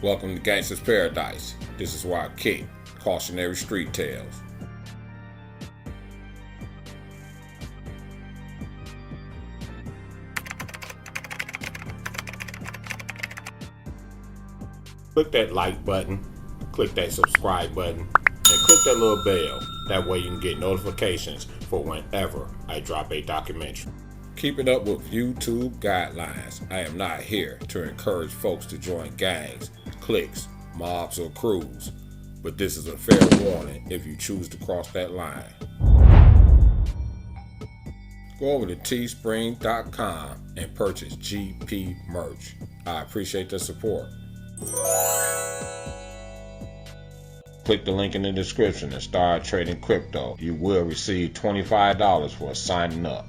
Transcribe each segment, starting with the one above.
Welcome to Gangsta's Paradise. This is why I kick cautionary street tales. Click that like button, click that subscribe button, and click that little bell. That way you can get notifications for whenever I drop a documentary. Keep it up with YouTube guidelines. I am not here to encourage folks to join gangs, cliques, mobs, or crews, but this is a fair warning if you choose to cross that line. Go over to teespring.com and purchase GP merch. I appreciate the support. Click the link in the description and start trading crypto. You will receive $25 for signing up.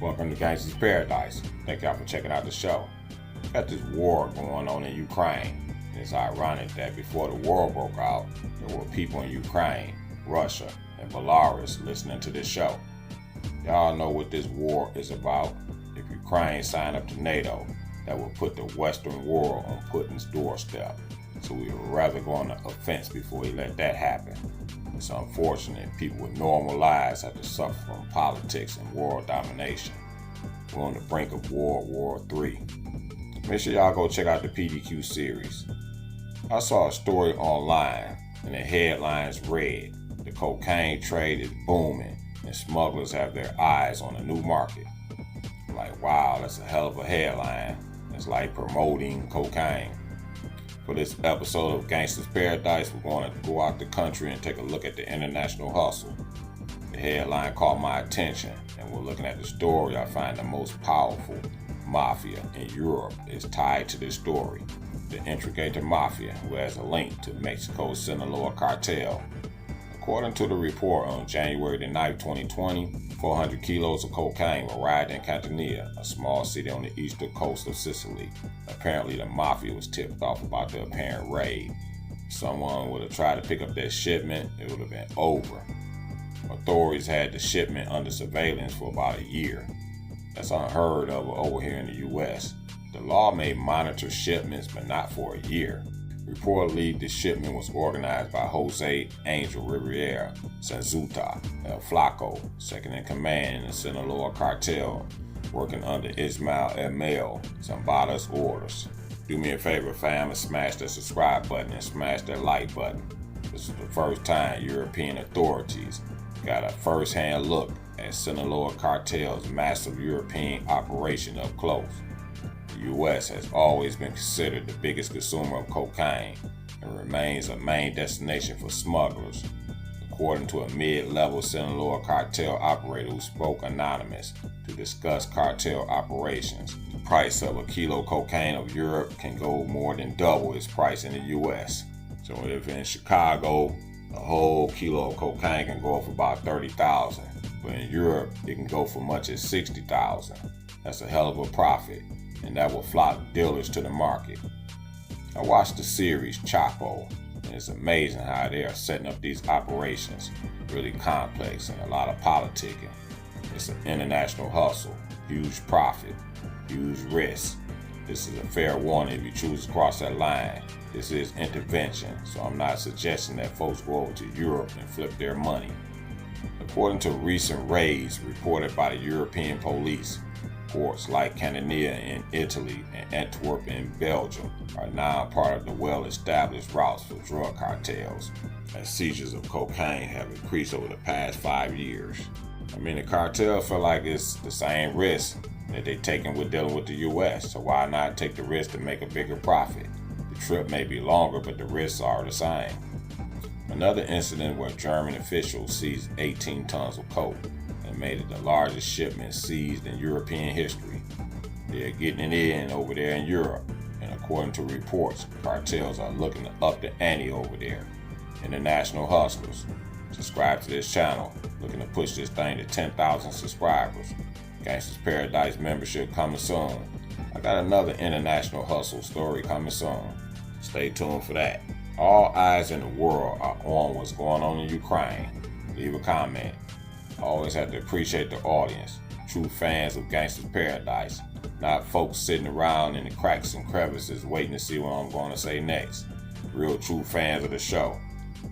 Welcome to Gangsta's Paradise. Thank y'all for checking out the show. Got this war going on in Ukraine. It's ironic that before the war broke out, there were people in Ukraine, Russia, and Belarus listening to this show. Y'all know what this war is about. If Ukraine signed up to NATO, that would put the Western world on Putin's doorstep. So we would rather go on the offense before we let that happen. It's unfortunate people with normal lives have to suffer from politics and world domination. We're on the brink of World War III. Make sure y'all go check out the PDQ series. I saw a story online and the headlines read, "The cocaine trade is booming and smugglers have their eyes on a new market." I'm like, wow, that's a hell of a headline. It's like promoting cocaine. For this episode of Gangsta's Paradise, we're going to go out the country and take a look at the international hustle. The headline caught my attention, and we're looking at the story. I find the most powerful mafia in Europe is tied to this story. The Ndrangheta Mafia, who has a link to Mexico's Sinaloa cartel. According to the report on January 9, 2020, 400 kilos of cocaine were arrived in Catania, a small city on the eastern coast of Sicily. Apparently, the Mafia was tipped off about the apparent raid. If someone would have tried to pick up that shipment, it would have been over. Authorities had the shipment under surveillance for about a year. That's unheard of over here in the U.S. The law may monitor shipments, but not for a year. Reportedly, the shipment was organized by Jose Angel Rivera Sanzuta El Flaco, second in command in the Sinaloa cartel, working under Ismael Emil Zambada's orders. Do me a favor, fam, and smash that subscribe button and smash that like button. This is the first time European authorities got a first-hand look at Sinaloa cartel's massive European operation up close. The U.S. has always been considered the biggest consumer of cocaine and remains a main destination for smugglers, according to a mid-level Sinaloa cartel operator who spoke anonymous to discuss cartel operations. The price of a kilo cocaine of Europe can go more than double its price in the U.S. So if in Chicago, a whole kilo of cocaine can go for about $30,000, but in Europe, it can go for much as $60,000. That's a hell of a profit, and that will flock dealers to the market. I watched the series Chapo, and it's amazing how they are setting up these operations. Really complex and a lot of politicking. It's an international hustle, huge profit, huge risk. This is a fair warning if you choose to cross that line. This is intervention, so I'm not suggesting that folks go over to Europe and flip their money. According to recent raids reported by the European police, ports like Catania in Italy and Antwerp in Belgium are now part of the well-established routes for drug cartels, as seizures of cocaine have increased over the past 5 years. I mean, the cartel feel like it's the same risk that they're taking with dealing with the U.S., so why not take the risk to make a bigger profit? The trip may be longer, but the risks are the same. Another incident where German officials seized 18 tons of coke and made it the largest shipment seized in European history. They're getting it in over there in Europe, and according to reports, cartels are looking to up the ante over there. International hustlers, subscribe to this channel, looking to push this thing to 10,000 subscribers. Gangsta's Paradise membership coming soon. I got another international hustle story coming soon. Stay tuned for that. All eyes in the world are on what's going on in Ukraine. Leave a comment. I always have to appreciate the audience. True fans of Gangsta's Paradise not folks sitting around in the cracks and crevices waiting to see what I'm going to say next. Real true fans of the show.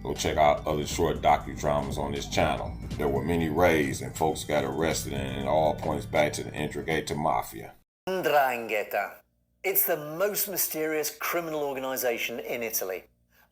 Go check out other short docudramas on this channel. There were many raids and folks got arrested, and it all points back to the Ndrangheta Mafia. Ndrangheta. It's the most mysterious criminal organization in Italy.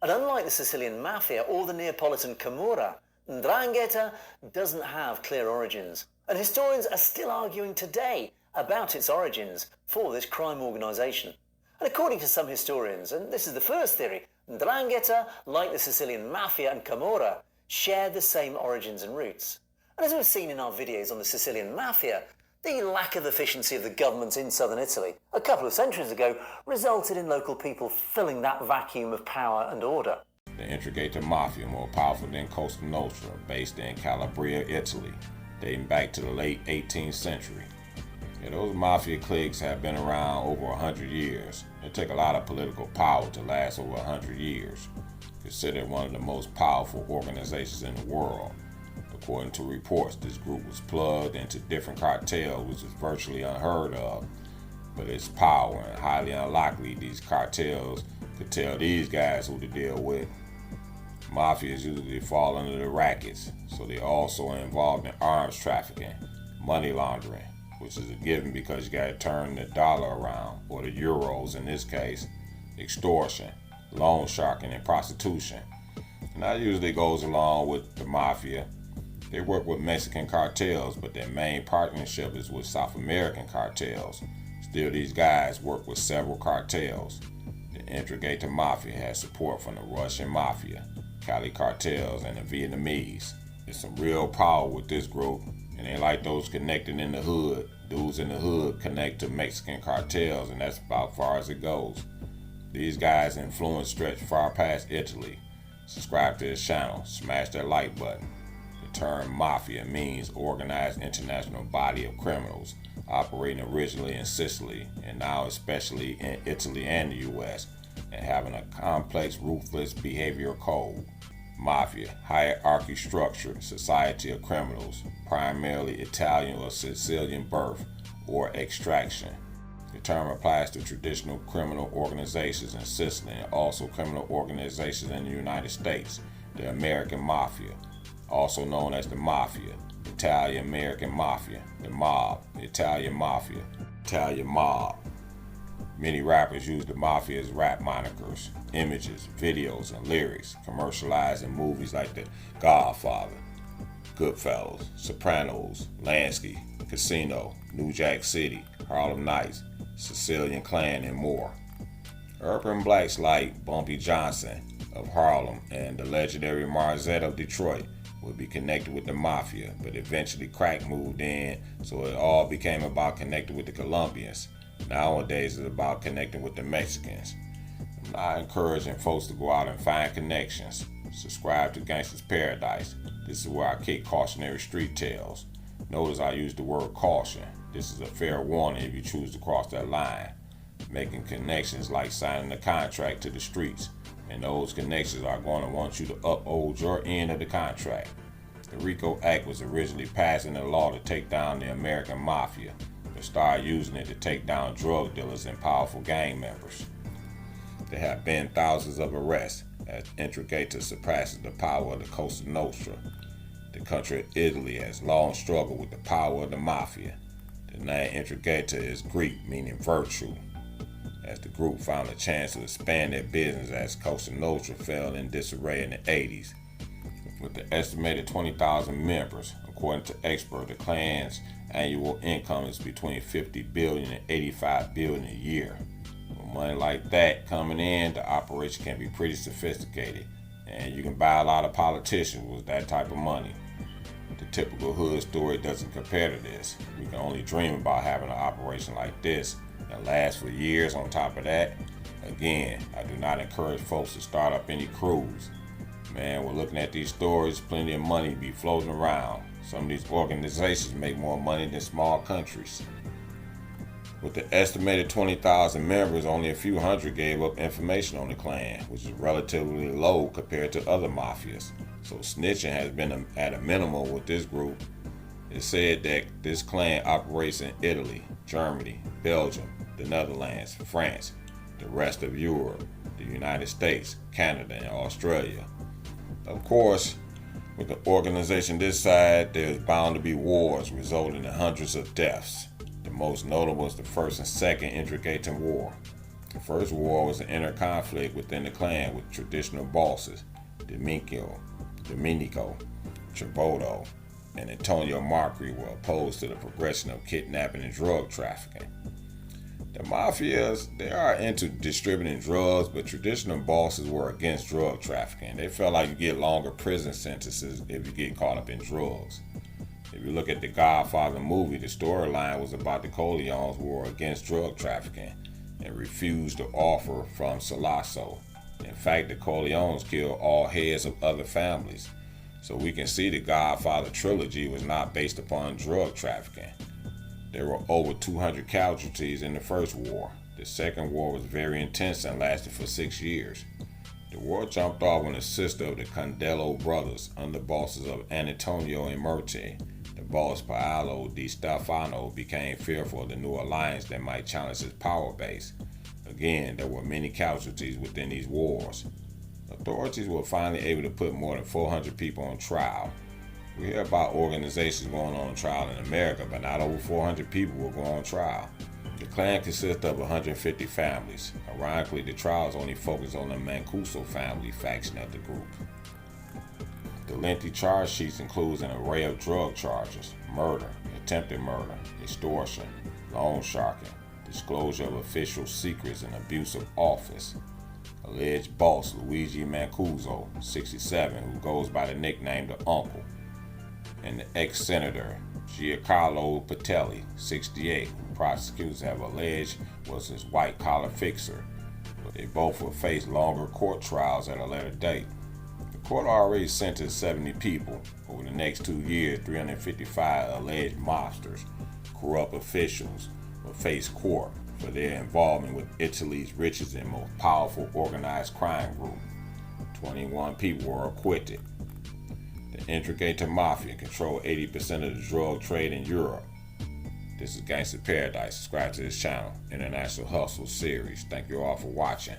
And unlike the Sicilian Mafia or the Neapolitan Camorra, Ndrangheta doesn't have clear origins. And historians are still arguing today about its origins for this crime organization. And according to some historians, and this is the first theory, Ndrangheta, like the Sicilian Mafia and Camorra, share the same origins and roots. And as we've seen in our videos on the Sicilian Mafia, the lack of efficiency of the governments in southern Italy a couple of centuries ago resulted in local people filling that vacuum of power and order. The Ndrangheta Mafia, more powerful than Cosa Nostra, based in Calabria, Italy, dating back to the late 18th century. Yeah, those mafia cliques have been around over 100 years. It took a lot of political power to last over 100 years. Considered one of the most powerful organizations in the world. According to reports, this group was plugged into different cartels, which is virtually unheard of. But its power, and highly unlikely these cartels could tell these guys who to deal with. Mafias usually fall under the rackets, so they also are involved in arms trafficking, money laundering, which is a given because you gotta turn the dollar around, or the euros in this case, extortion, loan sharking, and prostitution. And that usually goes along with the mafia. They work with Mexican cartels, but their main partnership is with South American cartels. Still, these guys work with several cartels. The Ndrangheta Mafia has support from the Russian Mafia, Cali cartels, and the Vietnamese. There's some real power with this group, and they like those connected in the hood. Dudes in the hood connect to Mexican cartels, and that's about far as it goes. These guys' influence stretch far past Italy. Subscribe to this channel, smash that like button. The term mafia means organized international body of criminals operating originally in Sicily and now especially in Italy and the US, and having a complex, ruthless behavioral code. Mafia, hierarchy structure, society of criminals, primarily Italian or Sicilian birth or extraction. The term applies to traditional criminal organizations in Sicily and also criminal organizations in the United States. The American Mafia, also known as the Mafia, Italian-American Mafia, the Mob, the Italian Mafia, Italian Mob. Many rappers use the Mafia as rap monikers, images, videos, and lyrics commercialized in movies like The Godfather, Goodfellas, Sopranos, Lansky, Casino, New Jack City, Harlem Nights, Sicilian Clan, and more. Urban blacks like Bumpy Johnson of Harlem and the legendary Marzette of Detroit would be connected with the Mafia, but eventually crack moved in, so it all became about connecting with the Colombians. Nowadays it's about connecting with the Mexicans. I'm not encouraging folks to go out and find connections. Subscribe to Gangsta's Paradise. This is where I kick cautionary street tales. Notice I use the word caution. This is a fair warning if you choose to cross that line. Making connections like signing a contract to the streets, and those connections are going to want you to uphold your end of the contract. The RICO Act was originally passed into law to take down the American Mafia, but started using it to take down drug dealers and powerful gang members. There have been thousands of arrests as Ndrangheta surpasses the power of the Cosa Nostra. The country of Italy has long struggled with the power of the Mafia. The name Ndrangheta is Greek, meaning virtue, as the group found a chance to expand their business as Cosa Nostra fell in disarray in the 80s. With the estimated 20,000 members, according to experts, the clan's annual income is between 50 billion and 85 billion a year. With money like that coming in, the operation can be pretty sophisticated, and you can buy a lot of politicians with that type of money. The typical hood story doesn't compare to this. We can only dream about having an operation like this that lasts for years. On top of that, again, I do not encourage folks to start up any crews. Man, we're looking at these stories, plenty of money be floating around. Some of these organizations make more money than small countries. With the estimated 20,000 members, only a few hundred gave up information on the clan, which is relatively low compared to other mafias. So snitching has been at a minimum with this group. It's said that this clan operates in Italy, Germany, Belgium, the Netherlands, France, the rest of Europe, the United States, Canada, and Australia. Of course, with the organization this side, there's bound to be wars resulting in hundreds of deaths. The most notable is the First and Second Ndrangheta War. The first war was an inner conflict within the clan with traditional bosses, Domenico, Tribodo, and Antonio Macri were opposed to the progression of kidnapping and drug trafficking. The Mafias, they are into distributing drugs, but traditional bosses were against drug trafficking. They felt like you get longer prison sentences if you get caught up in drugs. If you look at the Godfather movie, the storyline was about the Corleones who were against drug trafficking and refused the offer from Sinaloa. In fact, the Corleones killed all heads of other families. So we can see the Godfather trilogy was not based upon drug trafficking. There were over 200 casualties in the first war. The second war was very intense and lasted for 6 years. The war jumped off when the sister of the Condelo brothers, under bosses of Antonio and Murti, the boss Paolo Di Stefano, became fearful of the new alliance that might challenge his power base. Again, there were many casualties within these wars. Authorities were finally able to put more than 400 people on trial. We hear about organizations going on trial in America, but not over 400 people will go on trial. The clan consists of 150 families. Ironically, the trials only focus on the Mancuso family faction of the group. The lengthy charge sheets includes an array of drug charges: murder, attempted murder, extortion, loan sharking, disclosure of official secrets, and abuse of office. Alleged boss Luigi Mancuso, 67, who goes by the nickname the Uncle, and the ex-senator Giancarlo Patelli, 68, who prosecutors have alleged was his white-collar fixer. They both will face longer court trials at a later date. The court already sentenced 70 people. Over the next 2 years, 355 alleged mobsters, corrupt officials, will face court for their involvement with Italy's richest and most powerful organized crime group. 21 people were acquitted. The Ndrangheta Mafia control 80% of the drug trade in Europe. This is Gangsta Paradise. Subscribe to this channel, International Hustle series. Thank you all for watching.